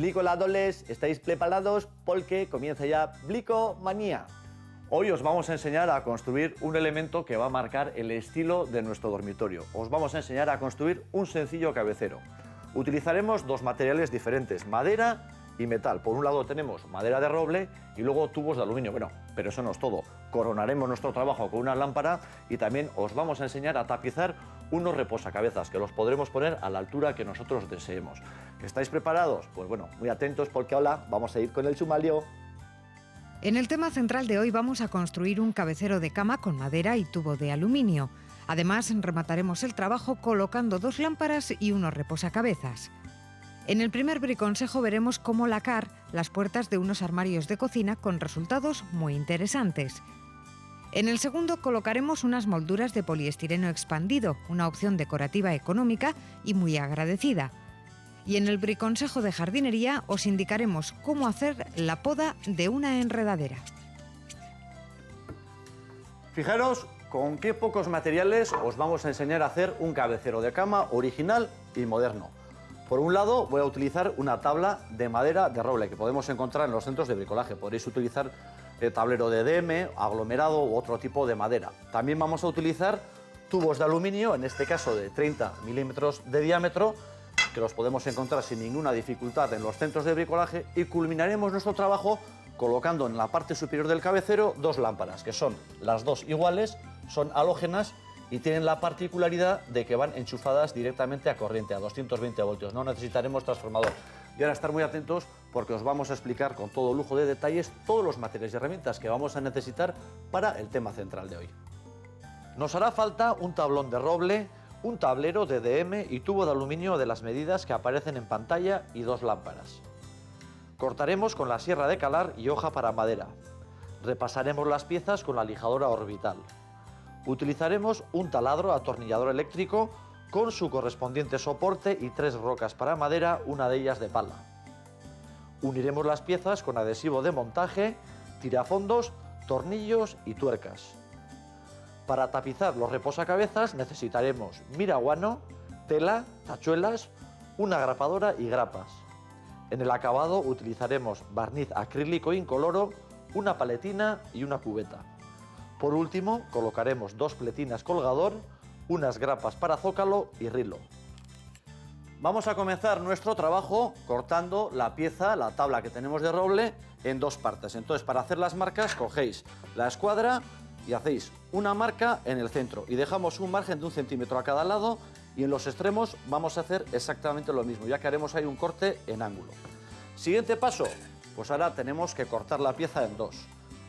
Blicoladores, ¿estáis preparados? Porque comienza ya Blicomanía. Hoy os vamos a enseñar a construir un elemento que va a marcar el estilo de nuestro dormitorio. Os vamos a enseñar a construir un sencillo cabecero. Utilizaremos dos materiales diferentes, madera y metal. Por un lado tenemos madera de roble y luego tubos de aluminio. Bueno, pero eso no es todo. Coronaremos nuestro trabajo con una lámpara y también os vamos a enseñar a tapizar unos reposacabezas que los podremos poner a la altura que nosotros deseemos. ¿Estáis preparados? Pues bueno, muy atentos porque ahora vamos a ir con el sumario. En el tema central de hoy vamos a construir un cabecero de cama con madera y tubo de aluminio. Además, remataremos el trabajo colocando dos lámparas y unos reposacabezas. En el primer briconsejo veremos cómo lacar las puertas de unos armarios de cocina con resultados muy interesantes. En el segundo colocaremos unas molduras de poliestireno expandido, una opción decorativa económica y muy agradecida. Y en el briconsejo de jardinería os indicaremos cómo hacer la poda de una enredadera. Fijaros con qué pocos materiales os vamos a enseñar a hacer un cabecero de cama original y moderno. Por un lado voy a utilizar una tabla de madera de roble que podemos encontrar en los centros de bricolaje. Podréis utilizar tablero de DM, aglomerado u otro tipo de madera. También vamos a utilizar tubos de aluminio, en este caso de 30 milímetros de diámetro, que los podemos encontrar sin ninguna dificultad en los centros de bricolaje, y culminaremos nuestro trabajo colocando en la parte superior del cabecero dos lámparas, que son las dos iguales, son halógenas y tienen la particularidad de que van enchufadas directamente a corriente, a 220 voltios. No necesitaremos transformador. Y ahora estar muy atentos porque os vamos a explicar con todo lujo de detalles todos los materiales y herramientas que vamos a necesitar para el tema central de hoy. Nos hará falta un tablón de roble, un tablero de DM y tubo de aluminio de las medidas que aparecen en pantalla y dos lámparas. Cortaremos con la sierra de calar y hoja para madera. Repasaremos las piezas con la lijadora orbital. Utilizaremos un taladro atornillador eléctrico con su correspondiente soporte y tres rocas para madera, una de ellas de pala. Uniremos las piezas con adhesivo de montaje, tirafondos, tornillos y tuercas. Para tapizar los reposacabezas necesitaremos miraguano, tela, tachuelas, una grapadora y grapas. En el acabado utilizaremos barniz acrílico incoloro, una paletina y una cubeta. Por último, colocaremos dos pletinas colgador, unas grapas para zócalo y rilo. Vamos a comenzar nuestro trabajo cortando la pieza, la tabla que tenemos de roble, en dos partes. Entonces, para hacer las marcas, cogéis la escuadra y hacéis una marca en el centro y dejamos un margen de 1 centímetro a cada lado, y en los extremos vamos a hacer exactamente lo mismo, ya que haremos ahí un corte en ángulo. Siguiente paso, pues ahora tenemos que cortar la pieza en dos.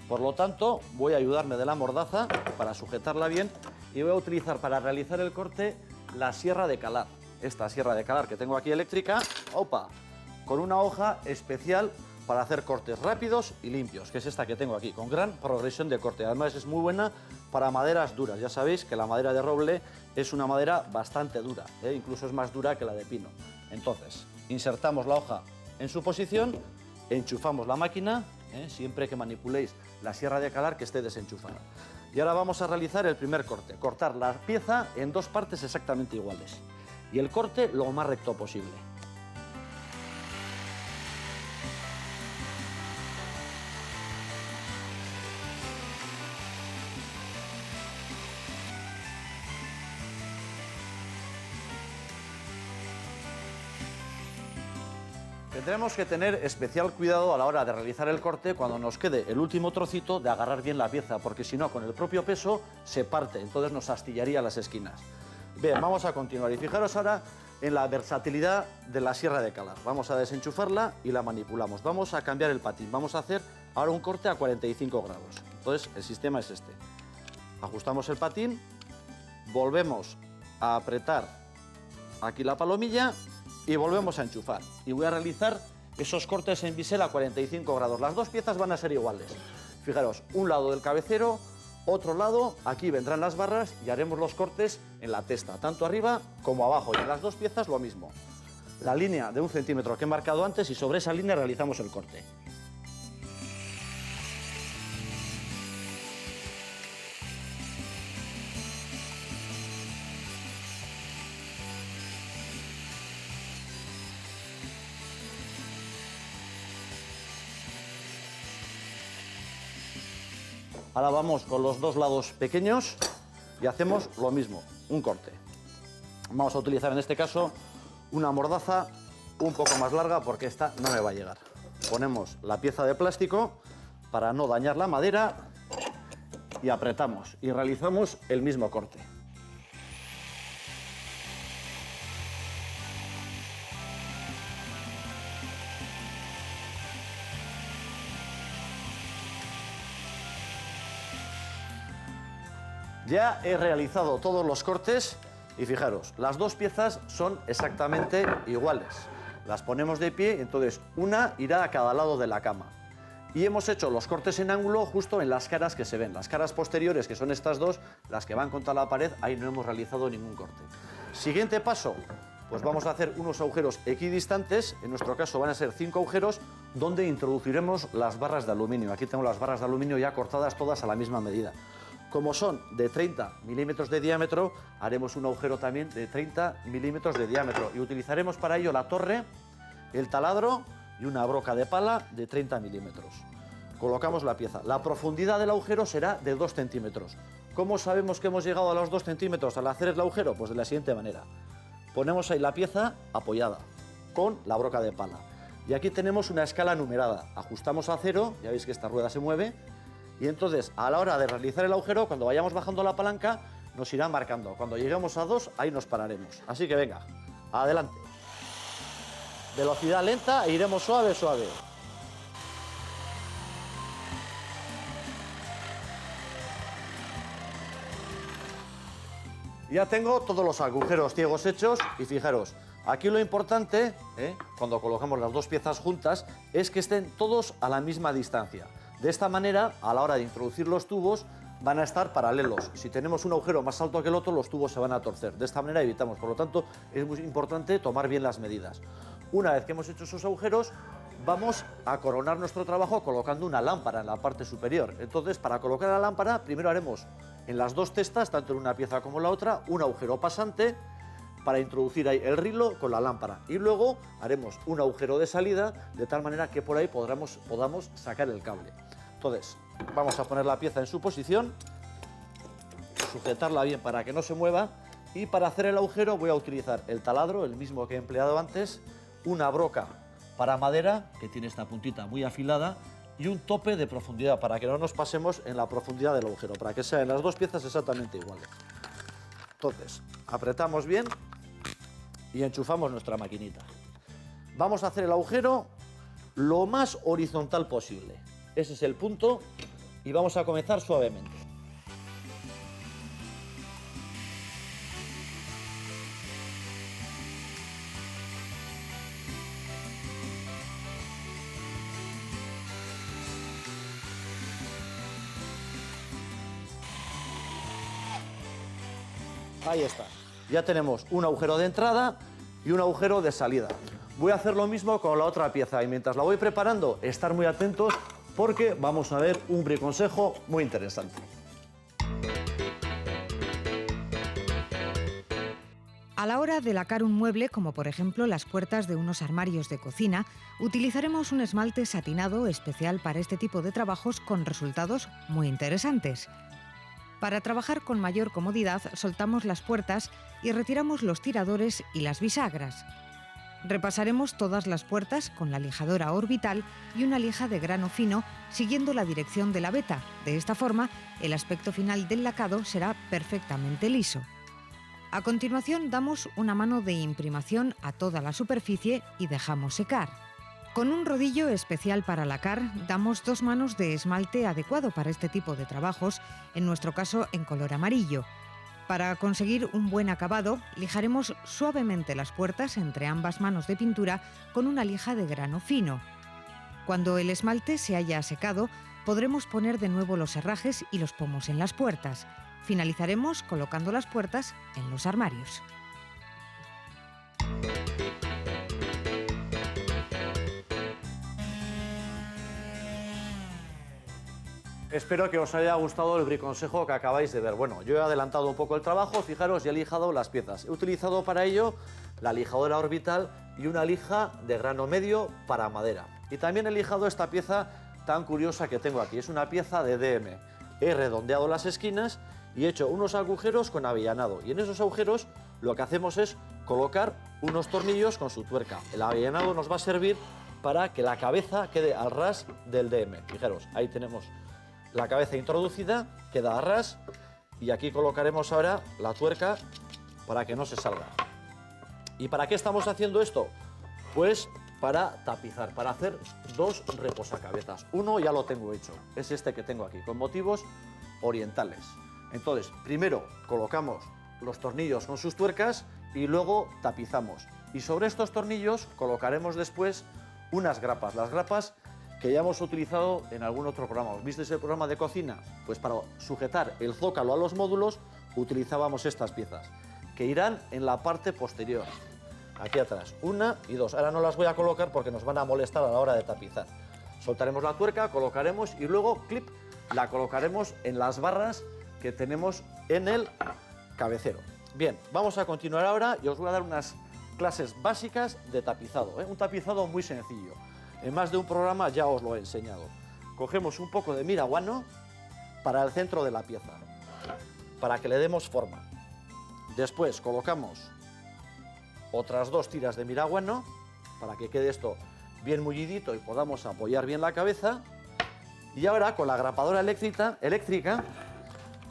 Por lo tanto, voy a ayudarme de la mordaza para sujetarla bien y voy a utilizar para realizar el corte la sierra de calar. Esta sierra de calar que tengo aquí eléctrica, ¡opa!, con una hoja especial para hacer cortes rápidos y limpios, que es esta que tengo aquí, con gran progresión de corte. Además es muy buena para maderas duras. Ya sabéis que la madera de roble es una madera bastante dura, incluso es más dura que la de pino. Entonces, insertamos la hoja en su posición, enchufamos la máquina, siempre que manipuléis la sierra de calar que esté desenchufada. Y ahora vamos a realizar el primer corte, cortar la pieza en dos partes exactamente iguales y el corte lo más recto posible. Tendremos que tener especial cuidado a la hora de realizar el corte cuando nos quede el último trocito de agarrar bien la pieza, porque si no, con el propio peso se parte, entonces nos astillaría las esquinas. Bien, vamos a continuar y fijaros ahora en la versatilidad de la sierra de calar. Vamos a desenchufarla y la manipulamos. Vamos a cambiar el patín, vamos a hacer ahora un corte a 45 grados. Entonces el sistema es este. Ajustamos el patín, volvemos a apretar aquí la palomilla y volvemos a enchufar. Y voy a realizar esos cortes en bisel a 45 grados. Las dos piezas van a ser iguales. Fijaros, un lado del cabecero, otro lado, aquí vendrán las barras y haremos los cortes en la testa, tanto arriba como abajo. Y en las dos piezas lo mismo. La línea de 1 centímetro que he marcado antes y sobre esa línea realizamos el corte. Ahora vamos con los dos lados pequeños y hacemos lo mismo, un corte. Vamos a utilizar en este caso una mordaza un poco más larga porque esta no me va a llegar. Ponemos la pieza de plástico para no dañar la madera y apretamos y realizamos el mismo corte. Ya he realizado todos los cortes y fijaros, las dos piezas son exactamente iguales. Las ponemos de pie, entonces una irá a cada lado de la cama. Y hemos hecho los cortes en ángulo justo en las caras que se ven. Las caras posteriores, que son estas dos, las que van contra la pared, ahí no hemos realizado ningún corte. Siguiente paso, pues vamos a hacer unos agujeros equidistantes, en nuestro caso van a ser 5 agujeros, donde introduciremos las barras de aluminio. Aquí tengo las barras de aluminio ya cortadas todas a la misma medida. Como son de 30 milímetros de diámetro, haremos un agujero también de 30 milímetros de diámetro y utilizaremos para ello la torre, el taladro y una broca de pala de 30 milímetros. Colocamos la pieza. La profundidad del agujero será de 2 centímetros. ¿Cómo sabemos que hemos llegado a los 2 centímetros al hacer el agujero? Pues de la siguiente manera. Ponemos ahí la pieza apoyada con la broca de pala. Y aquí tenemos una escala numerada. Ajustamos a 0, ya veis que esta rueda se mueve. Y entonces, a la hora de realizar el agujero, cuando vayamos bajando la palanca, nos irá marcando. Cuando lleguemos a 2, ahí nos pararemos. Así que venga, adelante. Velocidad lenta e iremos suave, suave. Ya tengo todos los agujeros ciegos hechos y fijaros, aquí lo importante, cuando colocamos las dos piezas juntas, es que estén todos a la misma distancia. De esta manera, a la hora de introducir los tubos, van a estar paralelos. Si tenemos un agujero más alto que el otro, los tubos se van a torcer. De esta manera evitamos. Por lo tanto, es muy importante tomar bien las medidas. Una vez que hemos hecho esos agujeros, vamos a coronar nuestro trabajo colocando una lámpara en la parte superior. Entonces, para colocar la lámpara, primero haremos en las dos testas, tanto en una pieza como en la otra, un agujero pasante para introducir ahí el rilo con la lámpara. Y luego haremos un agujero de salida, de tal manera que por ahí podamos sacar el cable. Entonces, vamos a poner la pieza en su posición, sujetarla bien para que no se mueva, y para hacer el agujero voy a utilizar el taladro, el mismo que he empleado antes, una broca para madera, que tiene esta puntita muy afilada, y un tope de profundidad para que no nos pasemos en la profundidad del agujero, para que sean las dos piezas exactamente iguales. Entonces, apretamos bien y enchufamos nuestra maquinita. Vamos a hacer el agujero lo más horizontal posible. Ese es el punto y vamos a comenzar suavemente. Ahí está. Ya tenemos un agujero de entrada y un agujero de salida. Voy a hacer lo mismo con la otra pieza y mientras la voy preparando, estar muy atentos porque vamos a ver un briconsejo muy interesante. A la hora de lacar un mueble, como por ejemplo las puertas de unos armarios de cocina, utilizaremos un esmalte satinado especial para este tipo de trabajos con resultados muy interesantes. Para trabajar con mayor comodidad, soltamos las puertas y retiramos los tiradores y las bisagras. Repasaremos todas las puertas con la lijadora orbital y una lija de grano fino, siguiendo la dirección de la veta. De esta forma, el aspecto final del lacado será perfectamente liso. A continuación, damos una mano de imprimación a toda la superficie y dejamos secar. Con un rodillo especial para lacar, damos 2 manos de esmalte adecuado para este tipo de trabajos, en nuestro caso en color amarillo. Para conseguir un buen acabado, lijaremos suavemente las puertas entre ambas manos de pintura con una lija de grano fino. Cuando el esmalte se haya secado, podremos poner de nuevo los herrajes y los pomos en las puertas. Finalizaremos colocando las puertas en los armarios. Espero que os haya gustado el briconsejo que acabáis de ver. Bueno, yo he adelantado un poco el trabajo, fijaros, ya he lijado las piezas. He utilizado para ello la lijadora orbital y una lija de grano medio para madera. Y también he lijado esta pieza tan curiosa que tengo aquí. Es una pieza de DM. he redondeado las esquinas y he hecho unos agujeros con avellanado. Y en esos agujeros lo que hacemos es colocar unos tornillos con su tuerca. El avellanado nos va a servir para que la cabeza quede al ras del DM. Fijaros, ahí tenemos la cabeza introducida, queda a ras, y aquí colocaremos ahora la tuerca para que no se salga. ¿Y para qué estamos haciendo esto? Pues para tapizar, para hacer dos reposacabezas. Uno ya lo tengo hecho, es este que tengo aquí, con motivos orientales. Entonces, primero colocamos los tornillos con sus tuercas y luego tapizamos. Y sobre estos tornillos colocaremos después unas grapas. Las grapas que ya hemos utilizado en algún otro programa. ¿Os visteis el programa de cocina? Pues para sujetar el zócalo a los módulos utilizábamos estas piezas, que irán en la parte posterior, aquí atrás, una y dos. Ahora no las voy a colocar porque nos van a molestar a la hora de tapizar. Soltaremos la tuerca, colocaremos y luego, clip, la colocaremos en las barras que tenemos en el cabecero. Bien, vamos a continuar ahora y os voy a dar unas clases básicas de tapizado, un tapizado muy sencillo. En más de un programa ya os lo he enseñado. Cogemos un poco de miraguano para el centro de la pieza, para que le demos forma. Después colocamos otras dos tiras de miraguano para que quede esto bien mullidito y podamos apoyar bien la cabeza. Y ahora con la grapadora eléctrica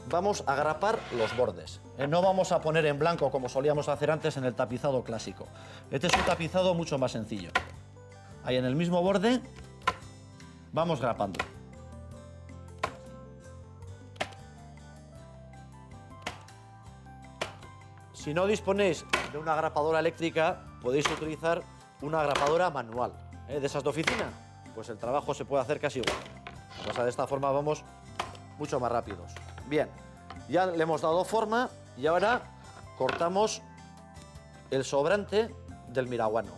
vamos a grapar los bordes. No vamos a poner en blanco como solíamos hacer antes en el tapizado clásico. Este es un tapizado mucho más sencillo. Ahí en el mismo borde vamos grapando. Si no disponéis de una grapadora eléctrica, podéis utilizar una grapadora manual, de esas de oficina. Pues el trabajo se puede hacer casi igual. O sea, de esta forma vamos mucho más rápidos. Bien, ya le hemos dado forma y ahora cortamos el sobrante del miraguano.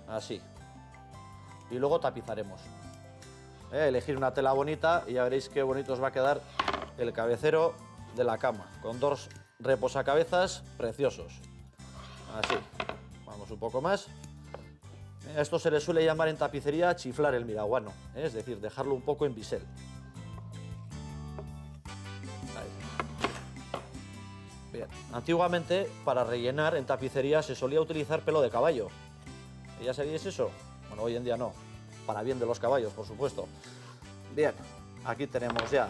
Así. Y luego tapizaremos. Elegir una tela bonita y ya veréis qué bonito os va a quedar el cabecero de la cama, con dos reposacabezas preciosos. Así. Vamos un poco más. A esto se le suele llamar en tapicería chiflar el miraguano, es decir, dejarlo un poco en bisel. Ahí. Bien. Antiguamente, para rellenar en tapicería se solía utilizar pelo de caballo. ¿Ya sabíais eso? Bueno, hoy en día no. Para bien de los caballos, por supuesto. Bien, aquí tenemos ya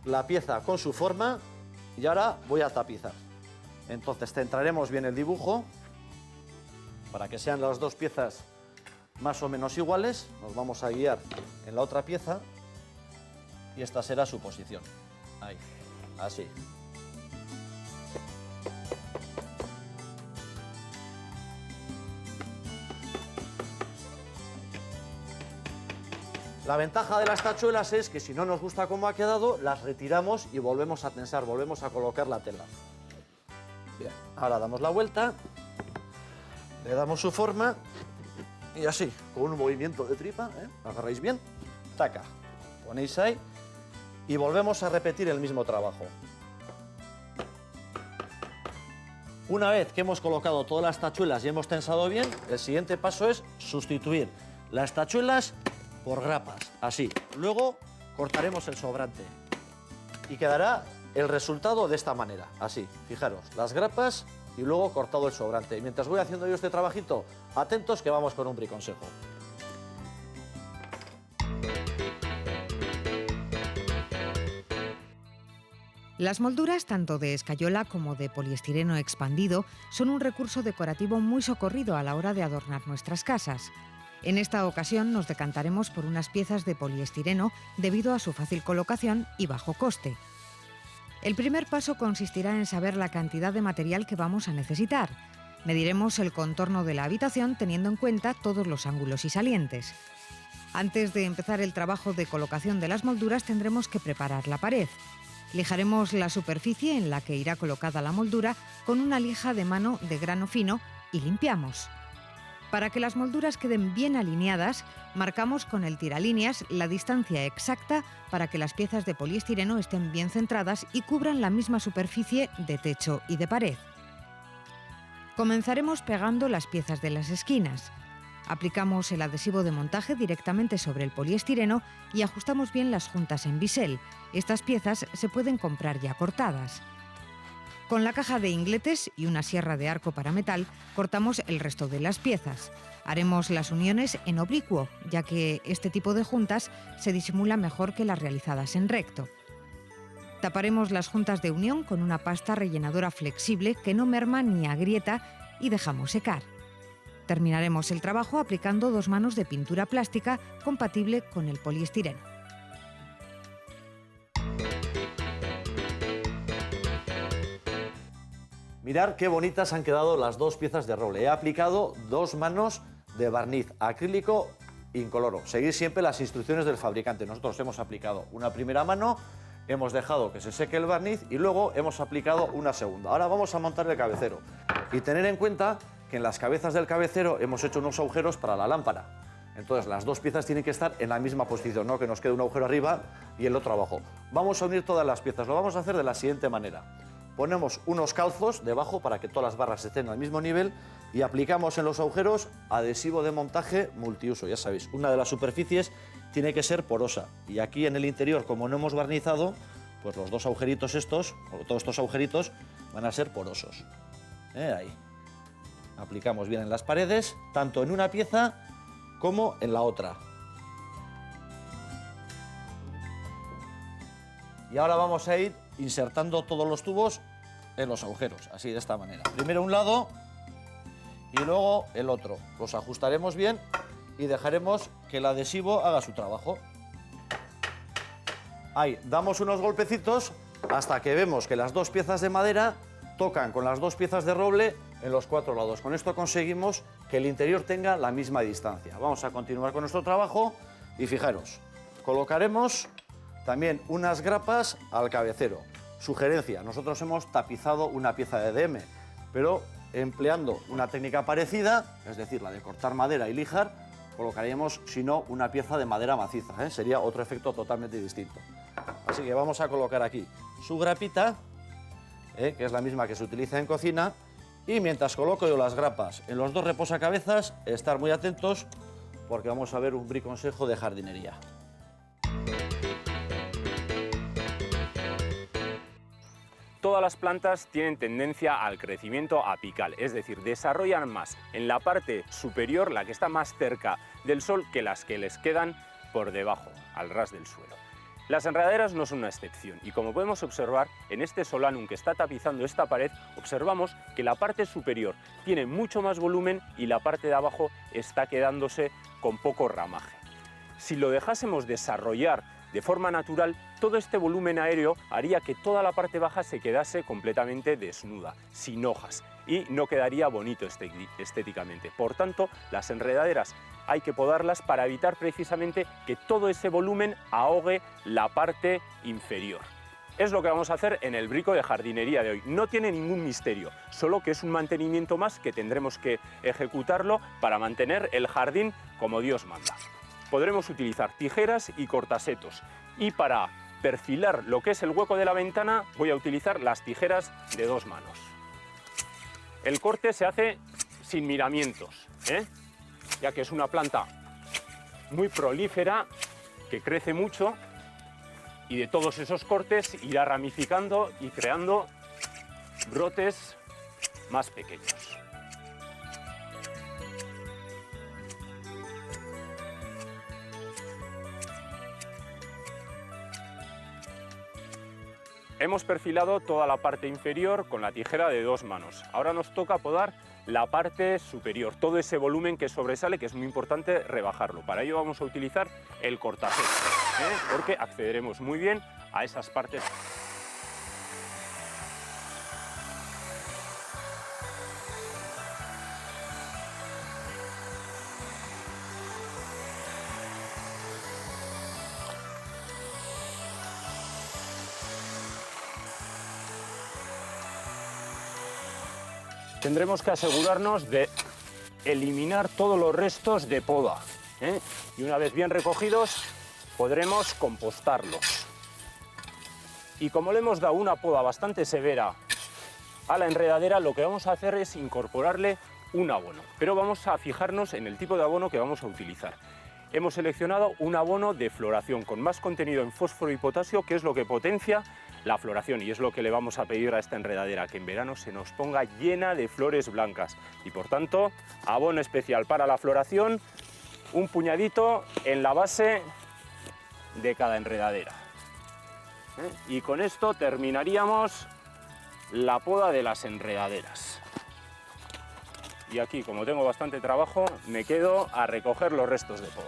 la pieza con su forma y ahora voy a tapizar. Entonces centraremos bien el dibujo para que sean las dos piezas más o menos iguales. Nos vamos a guiar en la otra pieza y esta será su posición. Ahí, así. La ventaja de las tachuelas es que si no nos gusta cómo ha quedado, las retiramos y volvemos a tensar, volvemos a colocar la tela. Bien, ahora damos la vuelta, le damos su forma y así, con un movimiento de tripa, agarráis bien, taca, ponéis ahí y volvemos a repetir el mismo trabajo. Una vez que hemos colocado todas las tachuelas y hemos tensado bien, el siguiente paso es sustituir las tachuelas por grapas, así. Luego cortaremos el sobrante y quedará el resultado de esta manera, así. Fijaros, las grapas y luego cortado el sobrante. Y mientras voy haciendo yo este trabajito, atentos que vamos con un briconsejo. Las molduras, tanto de escayola como de poliestireno expandido, son un recurso decorativo muy socorrido a la hora de adornar nuestras casas. En esta ocasión nos decantaremos por unas piezas de poliestireno debido a su fácil colocación y bajo coste. El primer paso consistirá en saber la cantidad de material que vamos a necesitar. Mediremos el contorno de la habitación teniendo en cuenta todos los ángulos y salientes. Antes de empezar el trabajo de colocación de las molduras tendremos que preparar la pared. Lijaremos la superficie en la que irá colocada la moldura con una lija de mano de grano fino y limpiamos. Para que las molduras queden bien alineadas, marcamos con el tiralíneas la distancia exacta para que las piezas de poliestireno estén bien centradas y cubran la misma superficie de techo y de pared. Comenzaremos pegando las piezas de las esquinas. Aplicamos el adhesivo de montaje directamente sobre el poliestireno y ajustamos bien las juntas en bisel. Estas piezas se pueden comprar ya cortadas. Con la caja de ingletes y una sierra de arco para metal, cortamos el resto de las piezas. Haremos las uniones en oblicuo, ya que este tipo de juntas se disimula mejor que las realizadas en recto. Taparemos las juntas de unión con una pasta rellenadora flexible que no merma ni agrieta y dejamos secar. Terminaremos el trabajo aplicando 2 manos de pintura plástica compatible con el poliestireno. Mirad qué bonitas han quedado las 2 piezas de roble. He aplicado 2 manos de barniz acrílico incoloro. Seguid siempre las instrucciones del fabricante. Nosotros hemos aplicado una primera mano, hemos dejado que se seque el barniz y luego hemos aplicado una segunda. Ahora vamos a montar el cabecero y tener en cuenta que en las cabezas del cabecero hemos hecho unos agujeros para la lámpara. Entonces las 2 piezas tienen que estar en la misma posición, no que nos quede un agujero arriba y el otro abajo. Vamos a unir todas las piezas. Lo vamos a hacer de la siguiente manera. Ponemos unos calzos debajo para que todas las barras estén al mismo nivel y aplicamos en los agujeros adhesivo de montaje multiuso. Ya sabéis, una de las superficies tiene que ser porosa y aquí en el interior, como no hemos barnizado, pues los 2 agujeritos estos, o todos estos agujeritos, van a ser porosos. Ahí. Aplicamos bien en las paredes, tanto en una pieza como en la otra. Y ahora vamos a ir insertando todos los tubos en los agujeros, así de esta manera. Primero un lado y luego el otro. Los ajustaremos bien y dejaremos que el adhesivo haga su trabajo. Ahí, damos unos golpecitos hasta que vemos que las 2 piezas de madera tocan con las 2 piezas de roble en los 4 lados. Con esto conseguimos que el interior tenga la misma distancia. Vamos a continuar con nuestro trabajo y fijaros, colocaremos también unas grapas al cabecero. Sugerencia, nosotros hemos tapizado una pieza de DM, pero empleando una técnica parecida, es decir, la de cortar madera y lijar, colocaríamos, si no, una pieza de madera maciza, sería otro efecto totalmente distinto. Así que vamos a colocar aquí su grapita, que es la misma que se utiliza en cocina, y mientras coloco yo las grapas en los 2 reposacabezas, estar muy atentos porque vamos a ver un briconsejo de jardinería. Todas las plantas tienen tendencia al crecimiento apical, es decir, desarrollan más en la parte superior, la que está más cerca del sol, que las que les quedan por debajo, al ras del suelo. Las enredaderas no son una excepción y como podemos observar en este solanum que está tapizando esta pared, observamos que la parte superior tiene mucho más volumen y la parte de abajo está quedándose con poco ramaje. Si lo dejásemos desarrollar de forma natural, todo este volumen aéreo haría que toda la parte baja se quedase completamente desnuda, sin hojas, y no quedaría bonito estéticamente. Por tanto, las enredaderas hay que podarlas para evitar precisamente que todo ese volumen ahogue la parte inferior. Es lo que vamos a hacer en el brico de jardinería de hoy. No tiene ningún misterio, solo que es un mantenimiento más que tendremos que ejecutarlo para mantener el jardín como Dios manda. Podremos utilizar tijeras y cortasetos, y para perfilar lo que es el hueco de la ventana voy a utilizar las tijeras de 2 manos. El corte se hace sin miramientos, ya que es una planta muy prolífera, que crece mucho, y de todos esos cortes irá ramificando y creando brotes más pequeños. Hemos perfilado toda la parte inferior con la tijera de 2 manos. Ahora nos toca podar la parte superior, todo ese volumen que sobresale, que es muy importante rebajarlo. Para ello vamos a utilizar el cortaseto, porque accederemos muy bien a esas partes. Tendremos que asegurarnos de eliminar todos los restos de poda, y una vez bien recogidos podremos compostarlos. Y como le hemos dado una poda bastante severa a la enredadera, lo que vamos a hacer es incorporarle un abono. Pero vamos a fijarnos en el tipo de abono que vamos a utilizar. Hemos seleccionado un abono de floración con más contenido en fósforo y potasio, que es lo que potencia la floración, y es lo que le vamos a pedir a esta enredadera, que en verano se nos ponga llena de flores blancas. Y por tanto, abono especial para la floración, un puñadito en la base de cada enredadera. Y con esto terminaríamos la poda de las enredaderas. Y aquí, como tengo bastante trabajo, me quedo a recoger los restos de poda.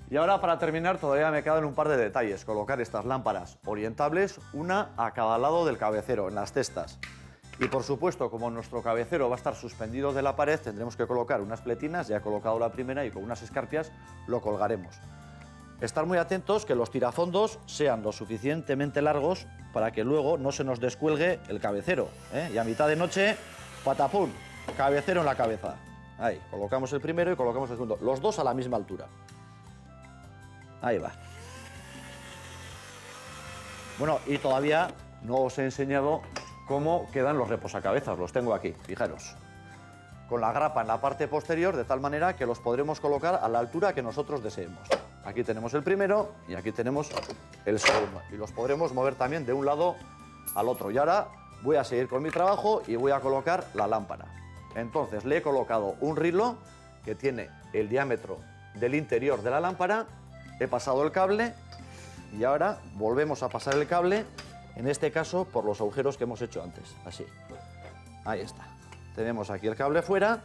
Y ahora, para terminar, todavía me quedan un par de detalles. Colocar estas lámparas orientables, una a cada lado del cabecero, en las cestas. Y por supuesto, como nuestro cabecero va a estar suspendido de la pared, tendremos que colocar unas pletinas. Ya he colocado la primera y con unas escarpias lo colgaremos. Estar muy atentos que los tirafondos sean lo suficientemente largos para que luego no se nos descuelgue el cabecero, ¿eh? Y a mitad de noche, patapum, cabecero en la cabeza. Ahí, colocamos el primero y colocamos el segundo. Los dos a la misma altura. Ahí va. Bueno, y todavía no os he enseñado cómo quedan los reposacabezas. Los tengo aquí, fijaros. Con la grapa en la parte posterior, de tal manera que los podremos colocar a la altura que nosotros deseemos. Aquí tenemos el primero y aquí tenemos el segundo. Y los podremos mover también de un lado al otro. Y ahora voy a seguir con mi trabajo y voy a colocar la lámpara. Entonces le he colocado un rilo que tiene el diámetro del interior de la lámpara. He pasado el cable y ahora volvemos a pasar el cable, en este caso por los agujeros que hemos hecho antes. Así. Ahí está. Tenemos aquí el cable fuera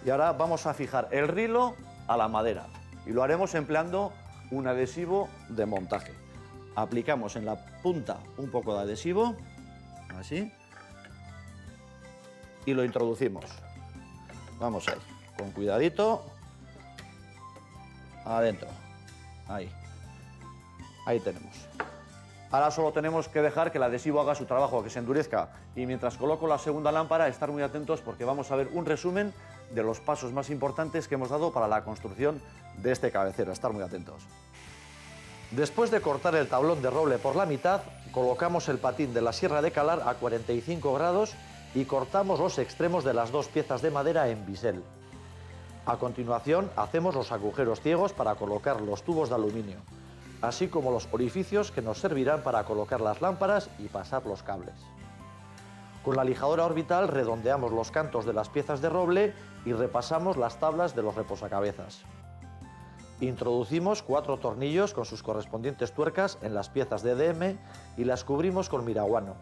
y ahora vamos a fijar el rilo a la madera. Y lo haremos empleando un adhesivo de montaje. Aplicamos en la punta un poco de adhesivo, así, y lo introducimos. Vamos ahí, con cuidadito, adentro, ahí, ahí tenemos. Ahora solo tenemos que dejar que el adhesivo haga su trabajo, que se endurezca. Y mientras coloco la segunda lámpara, estar muy atentos porque vamos a ver un resumen de los pasos más importantes que hemos dado para la construcción de este cabecero. Estar muy atentos. Después de cortar el tablón de roble por la mitad, colocamos el patín de la sierra de calar a 45 grados y cortamos los extremos de las dos piezas de madera en bisel. A continuación, hacemos los agujeros ciegos para colocar los tubos de aluminio, así como los orificios que nos servirán para colocar las lámparas y pasar los cables. Con la lijadora orbital redondeamos los cantos de las piezas de roble y repasamos las tablas de los reposacabezas. Introducimos 4 tornillos con sus correspondientes tuercas en las piezas de EDM y las cubrimos con miraguano.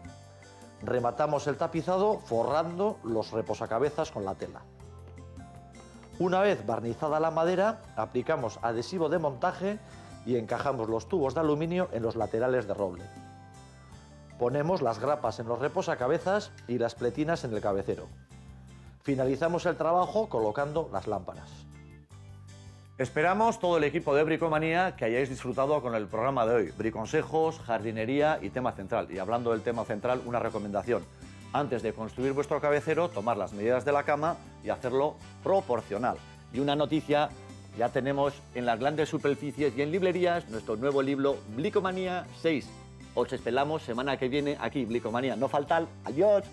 Rematamos el tapizado forrando los reposacabezas con la tela. Una vez barnizada la madera, aplicamos adhesivo de montaje y encajamos los tubos de aluminio en los laterales de roble. Ponemos las grapas en los reposacabezas y las pletinas en el cabecero. Finalizamos el trabajo colocando las lámparas. Esperamos todo el equipo de Bricomanía que hayáis disfrutado con el programa de hoy. Briconsejos, jardinería y tema central. Y hablando del tema central, una recomendación. Antes de construir vuestro cabecero, tomar las medidas de la cama y hacerlo proporcional. Y una noticia, ya tenemos en las grandes superficies y en librerías nuestro nuevo libro Bricomanía 6. Os esperamos semana que viene aquí, Bricomanía. No faltar. Adiós.